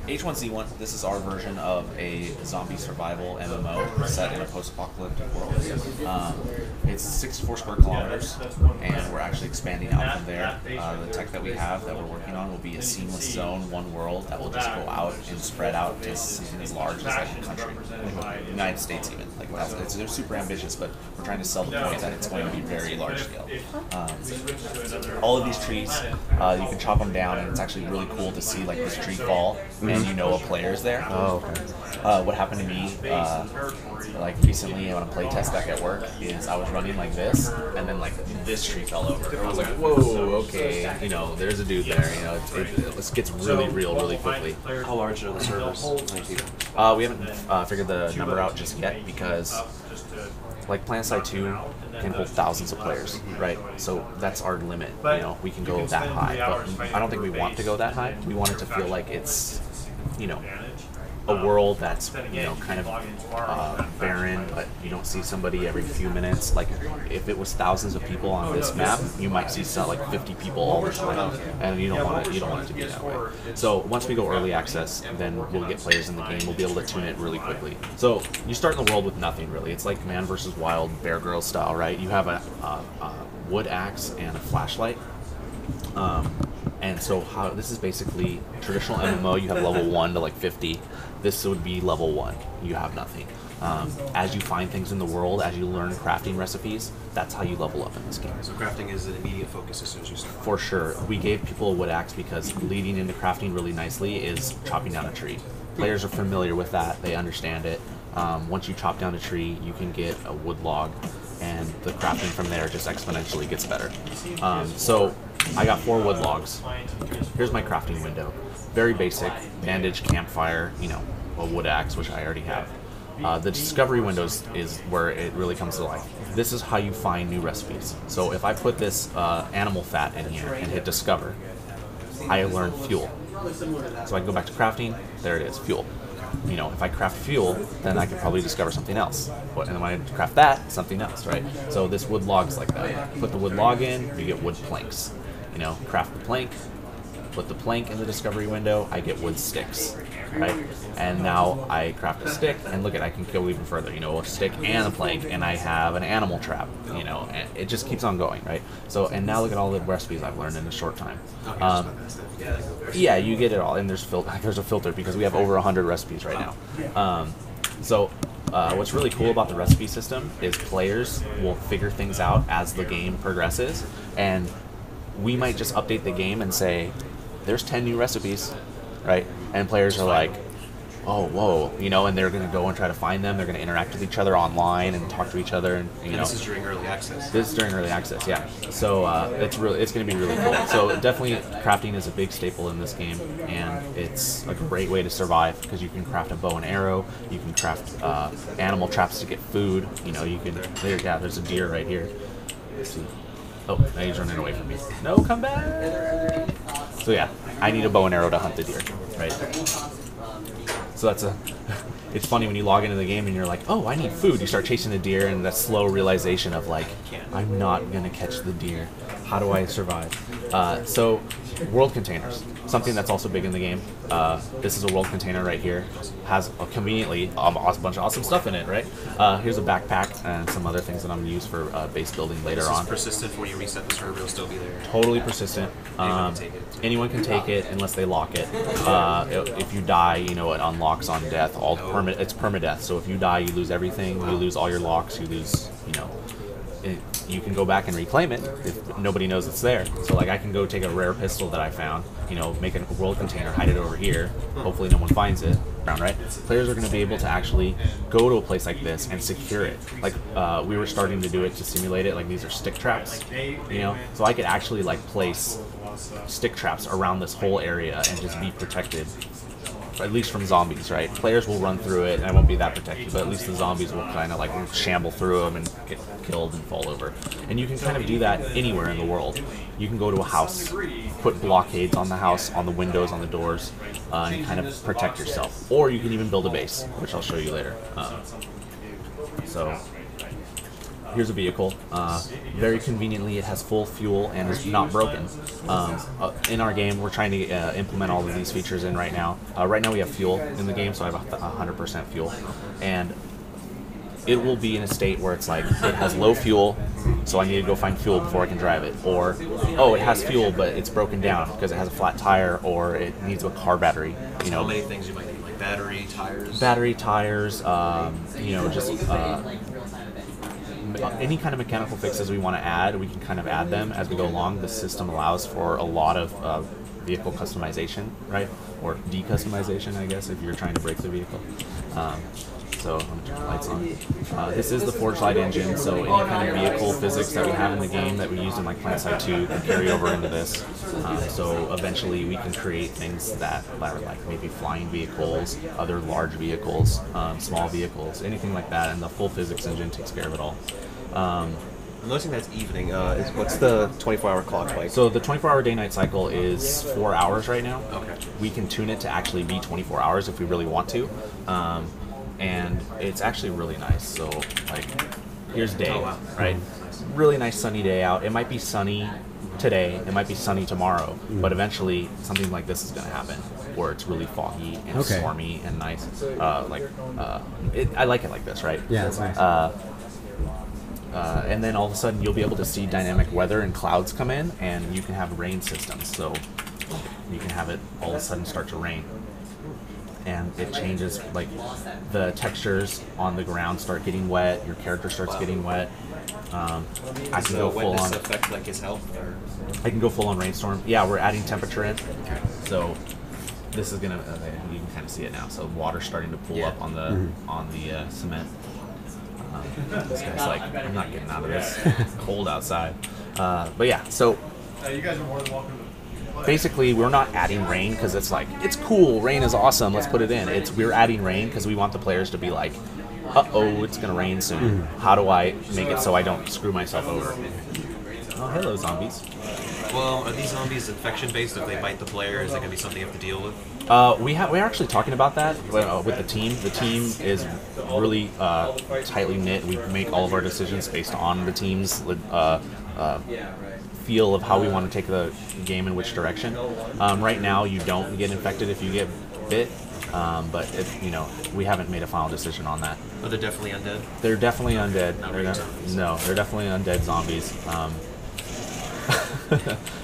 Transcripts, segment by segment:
H1Z1, this is our version of a zombie survival MMO set in a post-apocalyptic world. It's 64 square kilometers, and we're actually expanding out from there. The tech that we have that we're working on will be a seamless zone, one world, that will just go out and spread out to something as large as like a country, like the United States even. Like they're super ambitious, but we're trying to sell the point that it's going to be very large scale. All of these trees, you can chop them down, and it's actually really cool to see like this tree fall, and you know a player's there. Oh, okay. What happened to me, like recently on a playtest back at work, is I was running like this, and then like this tree fell over. I was like, whoa, okay, you know, there's a dude there. You know, it gets really real really quickly. How large are the servers? We haven't figured the number out just yet because, like, PlanetSide 2 can hold thousands of players, right? So that's our limit. You know, we can go that high, but I don't think we want to go that high. We want it to feel like it's, you know, a world that's, you know, kind of barren, but you don't see somebody every few minutes. Like, if it was thousands of people on this map, you might see like 50 people all the time, and you don't want it to be that way. So once we go early access, then we'll get players in the game. We'll be able to tune it really quickly. So you start in the world with nothing really. It's like Man vs. Wild, Bear Grylls style, right? You have a wood axe and a flashlight. And so this is basically traditional MMO. You have level 1 to like 50. This would be level 1. You have nothing. As you find things in the world, as you learn crafting recipes, that's how you level up in this game. So crafting is an immediate focus as soon as you start. For sure. We gave people a wood axe because leading into crafting really nicely is chopping down a tree. Players are familiar with that. They understand it. Once you chop down a tree, you can get a wood log, and the crafting from there just exponentially gets better. So I got 4 wood logs. Here's my crafting window. Very basic, bandage, campfire, you know, a wood axe, which I already have. The discovery windows is where it really comes to life. This is how you find new recipes. So if I put this animal fat in here and hit discover, I learn fuel. So I can go back to crafting, there it is, fuel. You know, if I craft fuel, then I could probably discover something else. And then when I craft that, something else, right? So this wood log's like that. Put the wood log in, you get wood planks. You know, craft the plank, put the plank in the discovery window, I get wood sticks, right? And now I craft a stick, and look at, I can go even further, you know, a stick and a plank, and I have an animal trap, you know, and it just keeps on going, right? So, and now look at all the recipes I've learned in a short time. Yeah, you get it all, and there's a filter because we have over 100 recipes right now. What's really cool about the recipe system is players will figure things out as the game progresses, and we might just update the game and say, there's 10 new recipes, right? And players are like, oh, whoa, you know, and they're going to go and try to find them. They're going to interact with each other online and talk to each other, and you know. This is during early access. This is during early access, yeah. So it's going to be really cool. So definitely, crafting is a big staple in this game, and it's a great way to survive because you can craft a bow and arrow. You can craft animal traps to get food. You know, you can. There's a deer right here. Let's see. Oh, now he's running away from me. No, come back! So yeah, I need a bow and arrow to hunt the deer, right? So it's funny when you log into the game and you're like, oh, I need food. You start chasing the deer, and that slow realization of like, I'm not gonna catch the deer. How do I survive? So world containers, something that's also big in the game. This is a world container right here. Has conveniently a bunch of awesome stuff in it, right? Here's a backpack and some other things that I'm gonna use for base building later on. This is persistent for when you reset the server, it'll still be there. Totally persistent. Anyone can take it unless they lock it. If you die, you know, it unlocks on death. It's permadeath. So if you die, you lose everything. You lose all your locks. You lose, you know. You can go back and reclaim it if nobody knows it's there. So like I can go take a rare pistol that I found, you know, make a world container, hide it over here. Hopefully no one finds it. Right? Players are going to be able to actually go to a place like this and secure it. Like we were starting to do it to simulate it. Like these are stick traps, you know. So I could actually like place stick traps around this whole area and just be protected. At least from zombies, right? Players will run through it and I won't be that protected, but at least the zombies will kind of like shamble through them and get killed and fall over. And you can kind of do that anywhere in the world. You can go to a house, put blockades on the house, on the windows, on the doors, and kind of protect yourself. Or you can even build a base, which I'll show you later. here's a vehicle. Very conveniently, it has full fuel and is not broken. In our game, we're trying to implement all of these features in right now. Right now we have fuel in the game, so I have 100% fuel. And it will be in a state where it's like, it has low fuel, so I need to go find fuel before I can drive it. Or, oh, it has fuel, but it's broken down because it has a flat tire, or it needs a car battery. You know, how many things you might need, like battery, tires? Battery, tires, you know, just any kind of mechanical fixes we want to add, we can kind of add them as we go along. The system allows for a lot of vehicle customization, right? Or decustomization, I guess, if you're trying to break the vehicle. So I'm gonna turn the lights on. This is the Forge Light engine, so any kind of vehicle physics that we have in the game that we used in like PlanetSide 2 can carry over into this. So eventually we can create things that are like maybe flying vehicles, other large vehicles, small vehicles, anything like that, and the full physics engine takes care of it all. I'm noticing that's evening. What's the 24-hour clock like? So the 24-hour day-night cycle is 4 hours right now. Okay. We can tune it to actually be 24 hours if we really want to. And it's actually really nice. So, like, here's day, right? Really nice sunny day out. It might be sunny today, it might be sunny tomorrow, but eventually something like this is going to happen, where it's really foggy and stormy and nice. I like it like this, right? Yeah, that's nice. And then all of a sudden you'll be able to see dynamic weather and clouds come in, and you can have rain systems. So you can have it all of a sudden start to rain. And it changes, like the textures on the ground start getting wet, your character starts getting wet. I can go full on. Affect like his health, or? I can go full on rainstorm. Yeah, we're adding temperature in. Okay. So this is gonna. You can kind of see it now. So water's starting to pool up on the cement. This guy's like, I'm not getting out of this. It's cold outside. But yeah, so You guys are more than welcome to. basically we're not adding rain because it's like, it's cool, rain is awesome, let's put it in. We're adding rain because we want the players to be like, uh-oh, it's gonna rain soon. How do I make it so I don't screw myself over? Oh, hello, zombies. Well, are these zombies infection based? If they bite the player, is that gonna be something you have to deal with? We're actually talking about that with the team. The team is really tightly knit. We make all of our decisions based on the team's feel of how we want to take the game in which direction. Right now, you don't get infected if you get bit, but we haven't made a final decision on that. But they're definitely undead. They're definitely undead. Not really zombies. No, they're definitely undead zombies.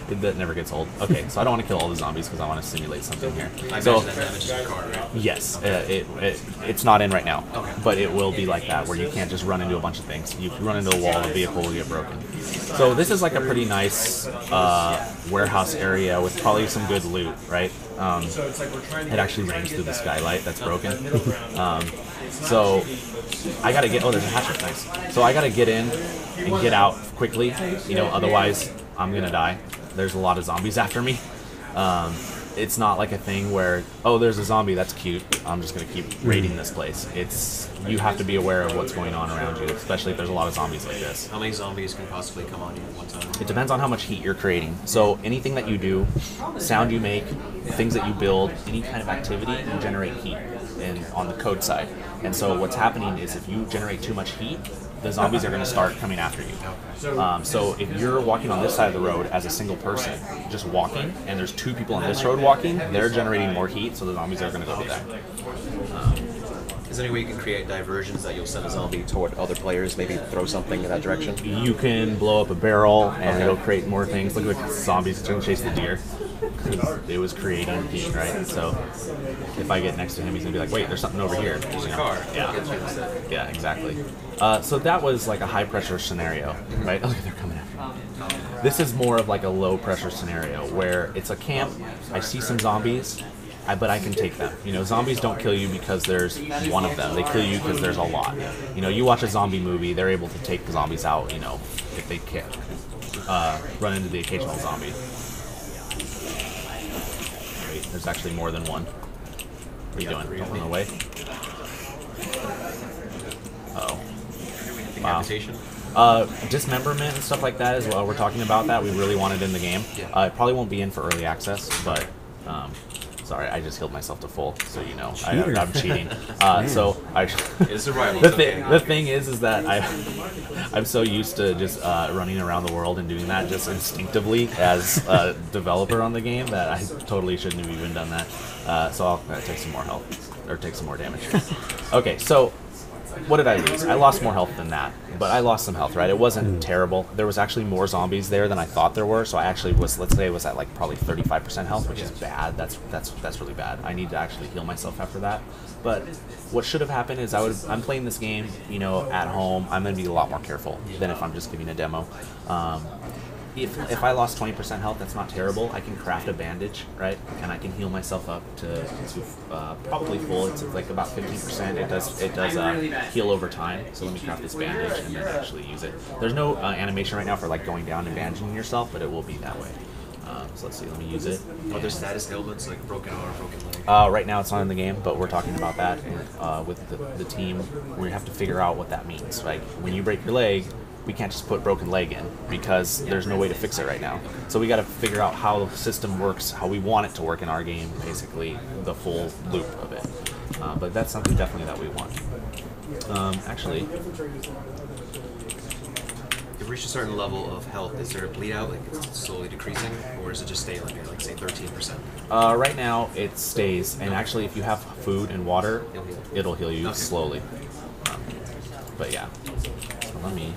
That never gets old. Okay, so I don't want to kill all the zombies because I want to simulate something here. I So imagine that damages your car, right? yes, it's not in right now, Okay. but it will be like that where you can't just run into a bunch of things. You run into a wall, the vehicle will get broken. So this is like a pretty nice warehouse area with probably some good loot, right? So it's like we're trying to. It actually rains through the skylight that's broken. So I gotta get. Oh, there's a hatchet. Nice. So I gotta get in and get out quickly. Otherwise I'm gonna die. There's a lot of zombies after me. It's not like a thing where, oh, there's a zombie, that's cute, I'm just gonna keep raiding this place. You have to be aware of what's going on around you, especially if there's a lot of zombies like this. How many zombies can possibly come on you at one time? It depends on how much heat you're creating. So anything that you do, sound you make, things that you build, any kind of activity, you generate heat on the code side. And so what's happening is if you generate too much heat, the zombies are going to start coming after you. So if you're walking on this side of the road as a single person, just walking, and there's two people on this road walking, they're generating more heat, so the zombies are going to go to them. Is there any way you can create diversions that you'll send a zombie toward other players, maybe throw something in that direction? You can blow up a barrel, and it'll create more things. Look at the zombies trying to chase the deer. It was creating heat, right? So if I get next to him, he's gonna be like, "Wait, there's something over here." There's a car. Yeah, exactly. So that was like a high pressure scenario, right? Oh, look, they're coming after me. This is more of like a low pressure scenario where it's a camp. I see some zombies, but I can take them. Zombies don't kill you because there's one of them. They kill you because there's a lot. You watch a zombie movie, they're able to take the zombies out. If they can run into the occasional zombie. Wait, there's actually more than one. What are you doing? Don't run away. Uh-oh. Wow. Decapitation? Dismemberment and stuff like that as well. We're talking about that. We really want it in the game. Yeah. It probably won't be in for early access, but Sorry, I just healed myself to full, so you know. Cheater. I'm cheating. So It's survival. the thing is that I'm so used to just running around the world and doing that just instinctively as a developer on the game that I totally shouldn't have even done that. So I'll take some more health, or take some more damage. Okay, so what did I lose? I lost more health than that, but I lost some health, right? It wasn't terrible. There was actually more zombies there than I thought there were, so I actually was, let's say, was at like probably 35% health, which is bad. That's really bad. I need to actually heal myself after that. But what should have happened is I'm playing this game, you know, at home. I'm going to be a lot more careful than if I'm just giving a demo. If I lost 20% health, that's not terrible. I can craft a bandage, right? And I can heal myself up to probably full. It's like about 15%. It does heal over time. So let me craft this bandage and then actually use it. There's no animation right now for like going down and bandaging yourself, but it will be that way. So let's see. Let me use it. Are there status ailments like broken arm, broken leg? Right now it's not in the game, but we're talking about that with the team. We have to figure out what that means. Like when you break your leg, we can't just put broken leg in because there's no way to fix it right now. So we got to figure out how the system works, how we want it to work in our game, basically the full loop of it. But that's something definitely that we want. Actually, If you reach a certain level of health, is there a bleed out, like it's slowly decreasing, or does it just stay like say 13%? right now it stays, and actually if you have food and water, it'll heal you slowly. But yeah, so let me.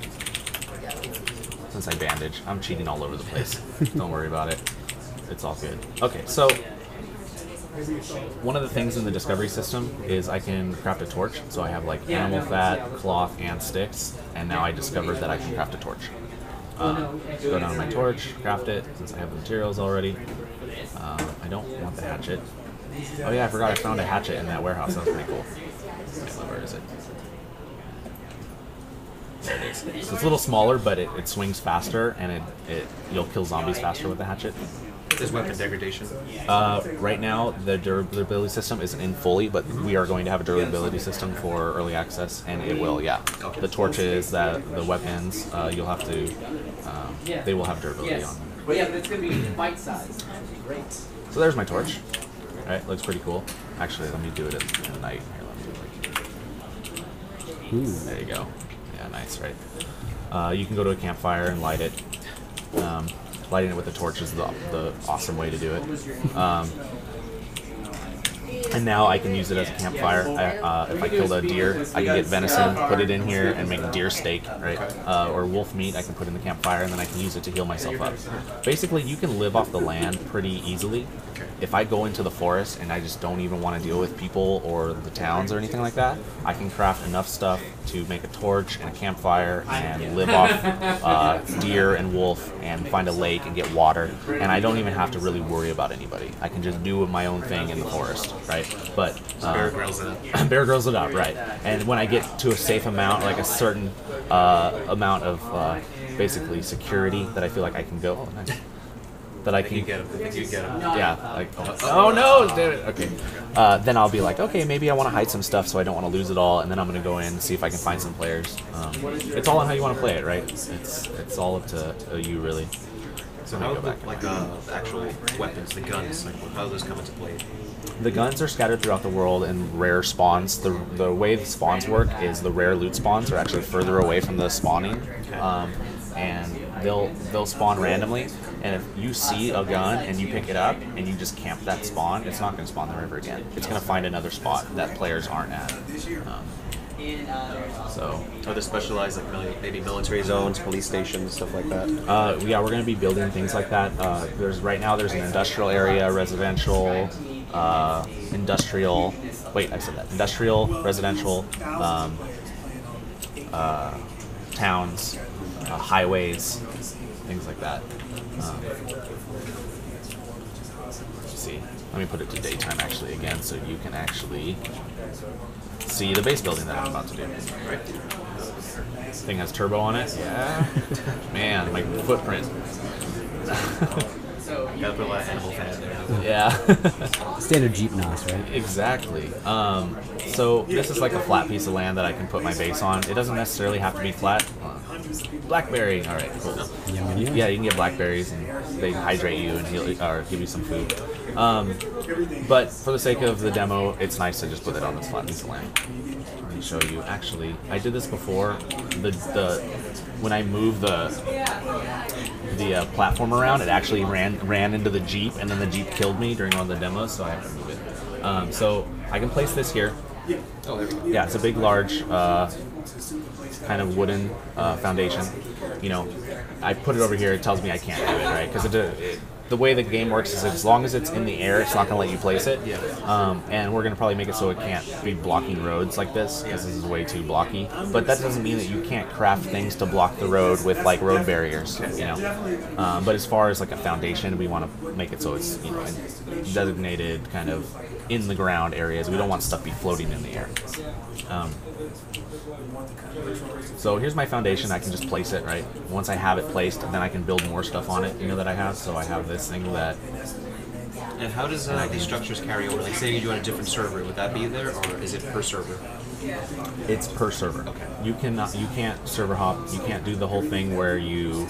Since I bandage, I'm cheating all over the place. Don't worry about it. It's all good. Okay, so one of the things in the discovery system is I can craft a torch. So I have like animal fat, cloth, and sticks, and now I discovered that I can craft a torch. Go down to my torch, craft it, since I have the materials already. I don't want the hatchet. Oh yeah, I forgot I found a hatchet in that warehouse. That was pretty cool. Okay, where is it? There it is. So it's a little smaller, but it swings faster, and you'll kill zombies faster with the hatchet. There's weapon degradation. Right now, the durability system isn't in fully, but we are going to have a durability system for early access, and it will, yeah. Okay. The torches, the weapons, you'll have to, they will have durability on them. But yeah, that's going to be bite-sized. Great. So there's my torch. All right, looks pretty cool. Actually, let me do it in the night. Here, let me do it like, there you go. Yeah, nice, right? You can go to a campfire and light it. Lighting it with a torch is the awesome way to do it. And now I can use it as a campfire. If I killed a deer, I can get venison, put it in here, and make a deer steak, right? Or wolf meat, I can put in the campfire, and then I can use it to heal myself up. Basically, you can live off the land pretty easily. If I go into the forest and I just don't even want to deal with people or the towns or anything like that, I can craft enough stuff to make a torch and a campfire and live off deer and wolf and find a lake and get water. And I don't even have to really worry about anybody. I can just do my own thing in the forest, right? But Bear Grylls it up. Bear Grylls it up, right? And when I get to a safe amount, like a certain amount of basically security that I feel like I can go. Oh, nice. That I can You get him. I think you get him. yeah, like, oh no, damn it. Okay. Then I'll be like, okay, maybe I want to hide some stuff so I don't want to lose it all, and then I'm going to go in and see if I can find some players. It's all on how you want to play it, right? It's all up to you, really. So how about like the actual weapons, the guns, like how do those come into play? The guns are scattered throughout the world in rare spawns. The way the spawns work is the rare loot spawns are actually further away from the spawning, and they'll spawn randomly. And if you see a gun and you pick it up and you just camp that spawn, it's not going to spawn there ever again. It's going to find another spot that players aren't at. So Are there specialized like maybe military zones, police stations, stuff like that? yeah, we're going to be building things like that. Right now there's an industrial area, residential, industrial. Wait, I said that. Industrial, residential, towns, highways, things like that. Let's see. Let me put it to daytime actually again, so you can actually see the base building that I'm about to do. Right. Thing has turbo on it. Yeah. Man, my footprint. Gotta put a lot of animal fat in there. Yeah. Standard Jeep NOS, right? Exactly. So this is like a flat piece of land that I can put my base on. It doesn't necessarily have to be flat. Blackberry. All right, cool. Yum, yum, yum. Yeah, you can get blackberries, and they hydrate you and heal, or give you some food. But for the sake of the demo, it's nice to just put it on this flat piece of land. Let me show you. Actually, I did this before. When I moved the platform around, it actually ran into the Jeep, and then the Jeep killed me during one of the demos, so I have to move it. So I can place this here. Oh, there we go. Yeah, it's a big, large, kind of wooden foundation. You know, I put it over here. It tells me I can't do it, right? Because the way the game works is as long as it's in the air, it's not going to let you place it. Yeah. And we're going to probably make it so it can't be blocking roads like this, because this is way too blocky. But that doesn't mean that you can't craft things to block the road with like road barriers, you know. But as far as like a foundation, we want to make it so it's, you know, in designated kind of in the ground areas. We don't want stuff to be floating in the air. So here's my foundation. I can just place it, right? Once I have it placed, then I can build more stuff on it, you know, that I have. So I have this thing that... And how does these structures carry over? Like, say you do on a different server, would that be there, or is it per server? It's per server. Okay. You can't server hop. You can't do the whole thing where you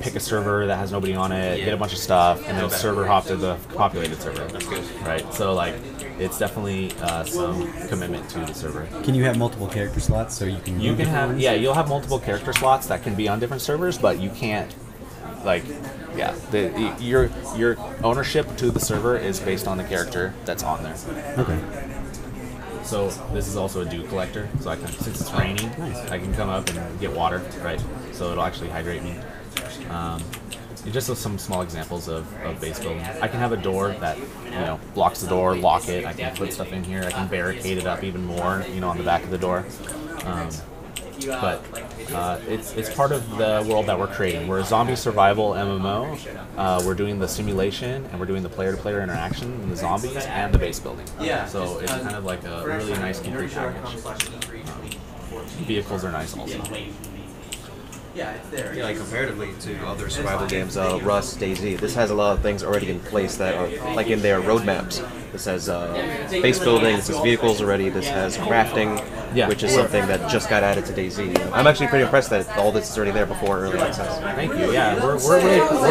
pick a server that has nobody on it, get a bunch of stuff, and then server hop to the populated server. That's good. Right? So, like, it's definitely some commitment to the server. Can you have multiple character slots so you can? You can have, yeah, you'll have multiple character slots that can be on different servers, but you can't, like, yeah, your ownership to the server is based on the character that's on there. Okay. So this is also a dew collector, so I can, since it's raining, I can come up and get water, right? So it'll actually hydrate me. Just some small examples of base building. I can have a door that, you know, blocks the door, lock it. I can put stuff in here. I can barricade it up even more, you know, on the back of the door. But it's part of the world that we're creating. We're a zombie survival MMO. We're doing the simulation, and we're doing the player-to-player interaction, and the zombies, and the base building. So it's kind of like a really nice complete package. Vehicles are nice also. Yeah, it's there. Yeah, like comparatively to other survival games, Rust, DayZ, this has a lot of things already in place that are like in their roadmaps. This has base building, this has vehicles already, this has crafting, which is something that just got added to DayZ. I'm actually pretty impressed that all this is already there before early access. Thank you. Yeah, we're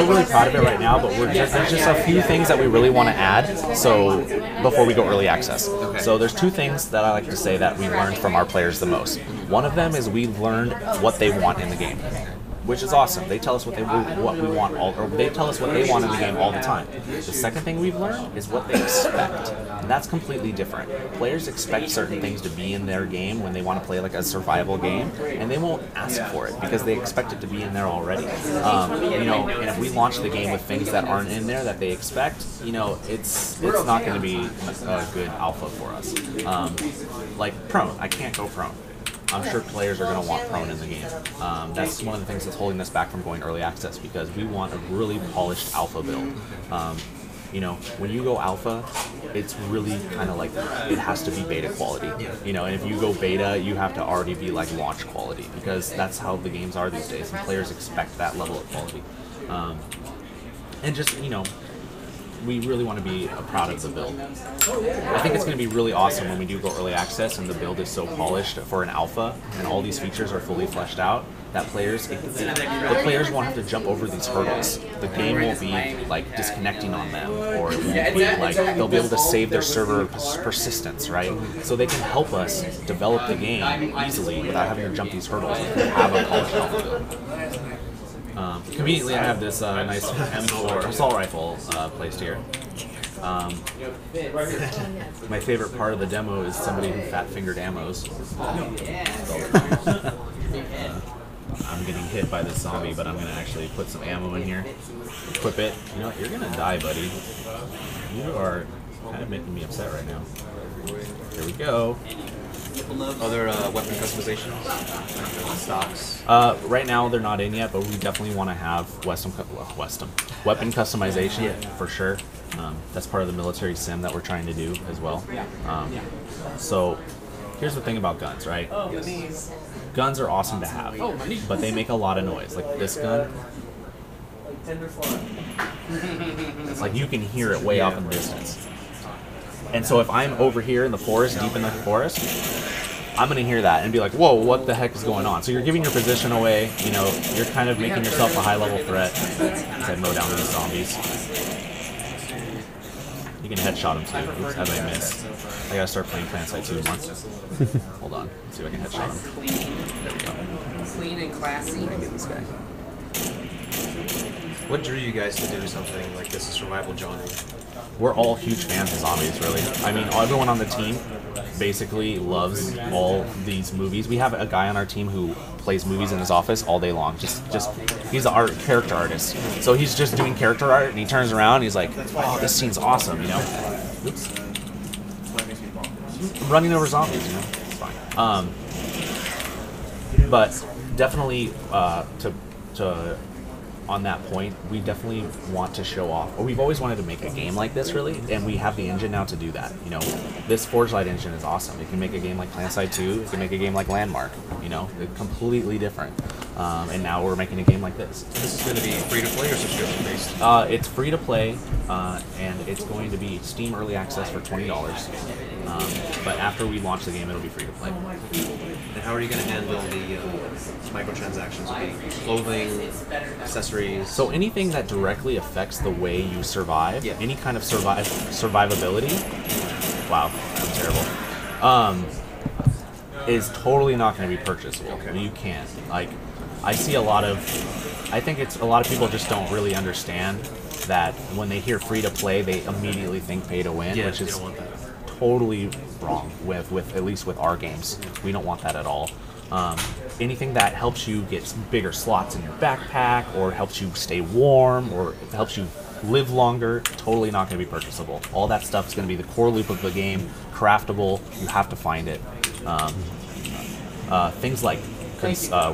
really proud of it right now, but there's just a few things that we really want to add. So before we go early access, so there's two things that I like to say that we learned from our players the most. One of them is we learned what they want in the game, which is awesome. They tell us what we want, or they tell us what they want in the game all the time. The second thing we've learned is what they expect, and that's completely different. Players expect certain things to be in their game when they want to play like a survival game, and they won't ask for it because they expect it to be in there already. You know, and if we launch the game with things that aren't in there that they expect, you know, it's not going to be a good alpha for us. Like prone, I can't go prone. I'm sure players are going to want prone in the game. That's one of the things that's holding us back from going early access, because we want a really polished alpha build. You know, when you go alpha, it's really kind of like, it has to be beta quality. You know, and if you go beta, you have to already be like launch quality, because that's how the games are these days, and players expect that level of quality. And just, you know, we really want to be proud of the build. I think it's going to be really awesome when we do go early access and the build is so polished for an alpha and all these features are fully fleshed out that the players won't have to jump over these hurdles. The game won't be like disconnecting on them, or it won't be like, they'll be able to save their server persistence, right? So they can help us develop the game easily without having to jump these hurdles and have a polished alpha build. Conveniently, I have this nice M4 assault rifle placed here. My favorite part of the demo is somebody who fat-fingered ammos. I'm getting hit by this zombie, but I'm going to actually put some ammo in here, equip it. You know what? You're going to die, buddy. You are kind of making me upset right now. Here we go. Other weapon customizations, stocks. Right now they're not in yet, but we definitely want to have weapon customization for sure. That's part of the military sim that we're trying to do as well. So here's the thing about guns, right? Guns are awesome to have, but they make a lot of noise. Like this gun, it's like you can hear it way off in the distance. And so if I'm over here in the forest, deep in the forest, I'm going to hear that and be like, whoa, what the heck is going on? So you're giving your position away, you know, you're kind of making yourself a high-level threat as I mow down these zombies. You can headshot him too. Oops, as I missed. I gotta start playing PlanSide 2 more. Hold on. Let's see if I can headshot him. There we go. Clean and classy. Get this guy. What drew you guys to do something like this, a survival genre? We're all huge fans of zombies, really. I mean, everyone on the team basically loves all these movies. We have a guy on our team who plays movies in his office all day long. Just he's an character artist. So he's just doing character art, and he turns around and he's like, "Oh, this scene's awesome," you know. Oops. I'm running over zombies, you know. It's fine. But definitely to on that point, we definitely want to show off. Or we've always wanted to make a game like this, really, and we have the engine now to do that. You know, this Forge Light engine is awesome. It can make a game like PlanSide 2. It can make a game like Landmark. You know, it's completely different. And now we're making a game like this. This is going to be free to play or subscription based? It's free to play, and it's going to be Steam Early Access for $20. But after we launch the game, it'll be free to play. And how are you going to handle the microtransactions? Be clothing, accessories? So anything that directly affects the way you survive, Yeah. any kind of survivability, wow, I'm terrible, is totally not going to be purchasable. Okay. You can't. Like, I see a lot of people just don't really understand that when they hear free to play, they immediately think pay to win, Yeah, which you is don't want that. totally wrong with at least with our games. We don't want that at all. Anything that helps you get bigger slots in your backpack, or helps you stay warm, or helps you live longer, totally not going to be purchasable. All that stuff is going to be the core loop of the game, craftable. You have to find it. Things like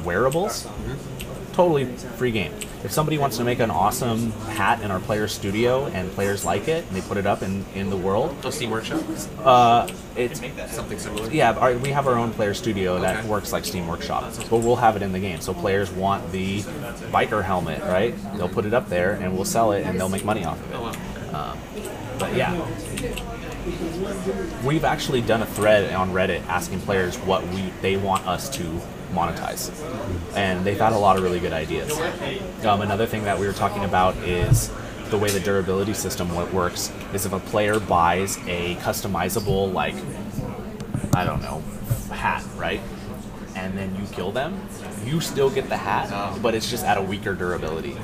wearables, totally free game. If somebody wants to make an awesome hat in our player studio and players like it and they put it up in the world, Oh, Steam Workshop? it's Something similar? yeah. We have our own player studio that works like Steam Workshop, but we'll have it in the game. So players want the biker helmet, right? They'll put it up there and we'll sell it and they'll make money off of it. Oh, wow. But yeah, we've actually done a thread on Reddit asking players what they want us to monetize, and they've had a lot of really good ideas. Another thing that we were talking about is the way the durability system works is if a player buys a customizable, like, I don't know, hat, right? And then you kill them, you still get the hat, but it's just at a weaker durability.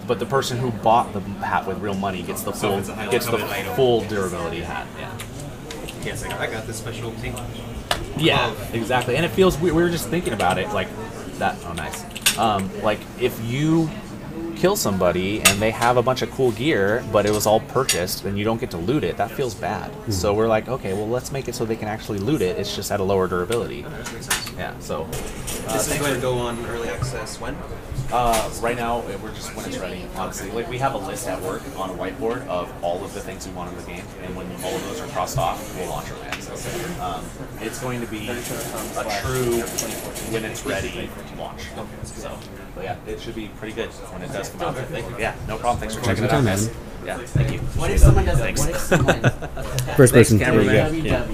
But the person who bought the hat with real money gets the full durability hat. Yeah. Can't say I got this special thing. Yeah, exactly. And it feels we were just thinking about it like that. Oh, nice. Like if you kill somebody and they have a bunch of cool gear, but it was all purchased and you don't get to loot it, that feels bad. So we're like, okay, well, let's make it so they can actually loot it. It's just at a lower durability. Yeah. So This is going to go on early access when? right now, we're just when it's ready. Honestly, like we have a list at work on a whiteboard of all of the things we want in the game, and when all of those are crossed off, we'll launch early access. It's going to be a true when it's ready launch. So, but yeah, it should be pretty good when it does come out. Thank you. Yeah, no problem. Thanks for checking it out, man. guys. Yeah, thank you. What if someone does it? Thanks. What if someone... First person. Cameraman. There you go. Yeah.